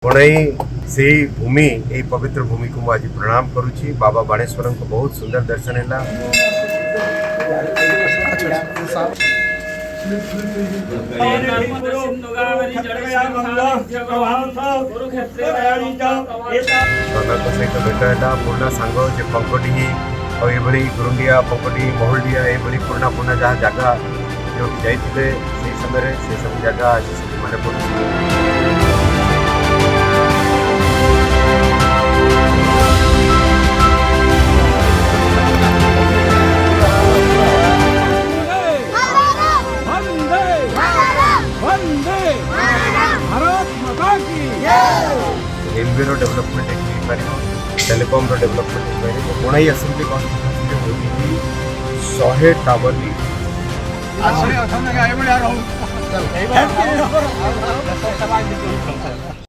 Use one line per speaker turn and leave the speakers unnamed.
पुणई से भूमि यही पवित्र भूमि को मुझे प्रणाम करुच्ची। बाबा बाणेश्वर को बहुत सुंदर दर्शन है। सहित भेट है पुराना सांग जे पंकटी और ये गुरुंडिया पंकटी महलडिया ये पुराना पुराना जहाँ जगह जो जाते से समय से सब जगह मन पड़े। रेलवे डेवलपमेंट टेलीकॉम डेवलपमेंट पुणई असेंबली कॉन्स्टिट्यूएंसी 100 टावर ली।